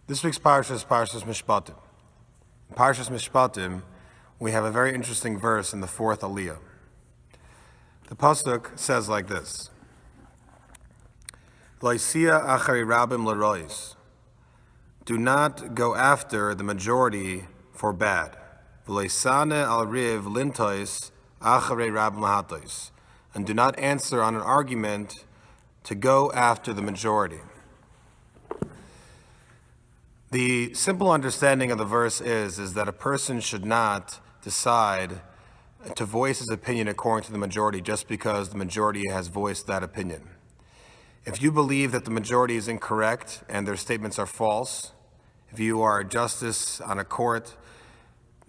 This week's Parsha is Parshas Mishpatim. In Parshas Mishpatim, we have a very interesting verse in the fourth Aliyah. The pasuk says like this: Loisia achari rabim l'rois. Do not go after the majority for bad. V'leisane al riv lintois achari rabim lahatois. And do not answer on an argument to go after the majority. The simple understanding of the verse is that a person should not decide to voice his opinion according to the majority just because the majority has voiced that opinion. If you believe that the majority is incorrect and their statements are false, if you are a justice on a court,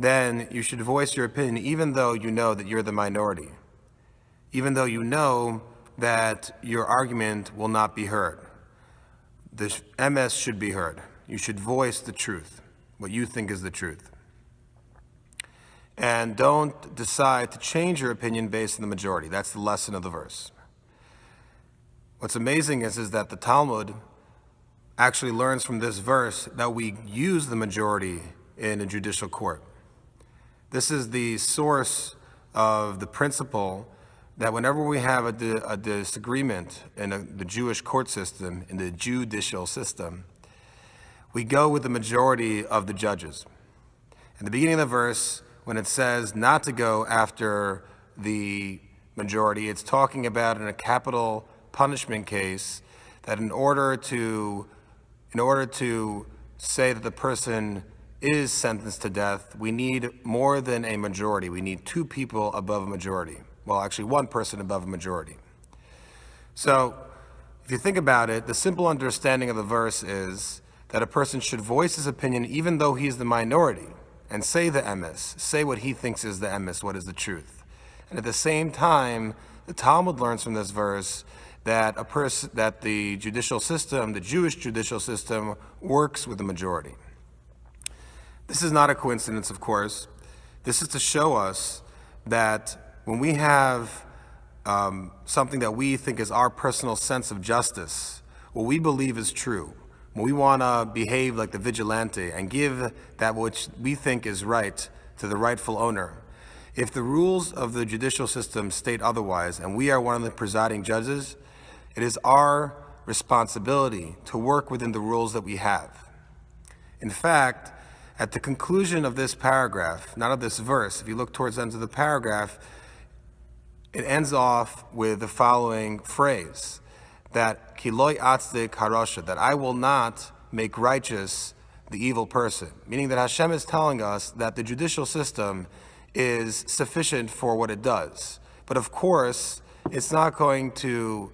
then you should voice your opinion even though you know that you're the minority, even though you know that your argument will not be heard. The MS should be heard. You should voice the truth, what you think is the truth. And don't decide to change your opinion based on the majority. That's the lesson of the verse. What's amazing is that the Talmud actually learns from this verse that we use the majority in a judicial court. This is the source of the principle that whenever we have a disagreement in the Jewish court system, in the judicial system, we go with the majority of the judges. In the beginning of the verse, when it says not to go after the majority, it's talking about in a capital punishment case that in order to say that the person is sentenced to death, we need more than a majority. We need two people above a majority. Well, actually one person above a majority. So if you think about it, the simple understanding of the verse is that a person should voice his opinion even though he's the minority and say the emes, say what he thinks is the emes, what is the truth. And at the same time, the Talmud learns from this verse that that the judicial system, the Jewish judicial system, works with the majority. This is not a coincidence, of course. This is to show us that when we have something that we think is our personal sense of justice, what we believe is true, when we want to behave like the vigilante and give that which we think is right to the rightful owner, if the rules of the judicial system state otherwise and we are one of the presiding judges, it is our responsibility to work within the rules that we have. In fact, at the conclusion of this paragraph, not of this verse, if you look towards the end of the paragraph, it ends off with the following phrase, that kiloi atzdik harasha, that I will not make righteous the evil person, meaning that Hashem is telling us that the judicial system is sufficient for what it does. But of course, it's not going to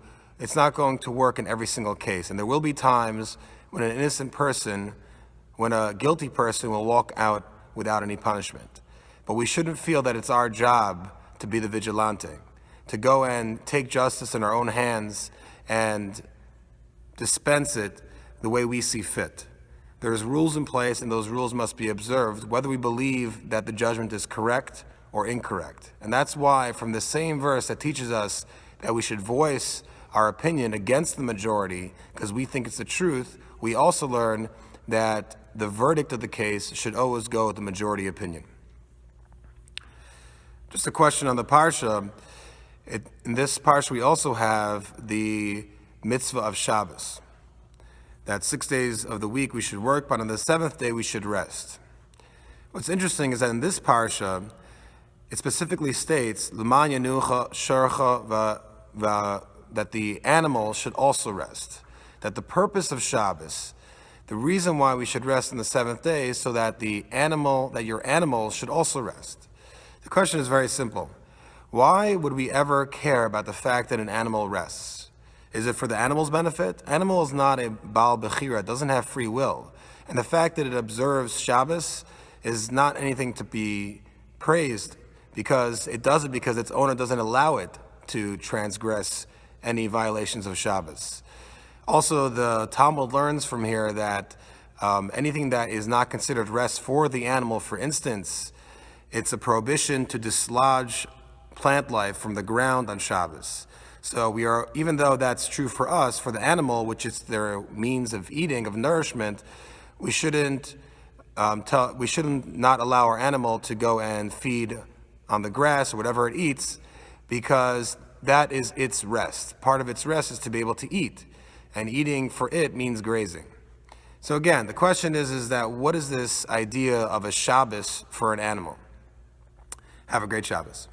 work in every single case, and there will be times when an innocent person, when a guilty person will walk out without any punishment. But we shouldn't feel that it's our job to be the vigilante, to go and take justice in our own hands and dispense it the way we see fit. There's rules in place, and those rules must be observed, whether we believe that the judgment is correct or incorrect. And that's why from the same verse that teaches us that we should voice our opinion against the majority because we think it's the truth, we also learn that the verdict of the case should always go with the majority opinion. Just a question on the Parsha. In this Parsha, we also have the mitzvah of Shabbos, that 6 days of the week we should work, but on the seventh day we should rest. What's interesting is that in this Parsha, it specifically states, L'man yanucha sharcha that the animal should also rest, that the purpose of Shabbos, the reason why we should rest on the seventh day is so that your animal should also rest. The question is very simple. Why would we ever care about the fact that an animal rests? Is it for the animal's benefit? Animal is not a Baal Bechira, it doesn't have free will. And the fact that it observes Shabbos is not anything to be praised because it does it because its owner doesn't allow it to transgress any violations of Shabbos. Also, the Talmud learns from here that anything that is not considered rest for the animal, for instance, it's a prohibition to dislodge plant life from the ground on Shabbos. So even though that's true for us, for the animal, which is their means of eating, of nourishment, we shouldn't not allow our animal to go and feed on the grass or whatever it eats, because that is its rest. Part of its rest is to be able to eat, and eating for it means grazing. So again, the question is that what is this idea of a Shabbos for an animal? Have a great Shabbos.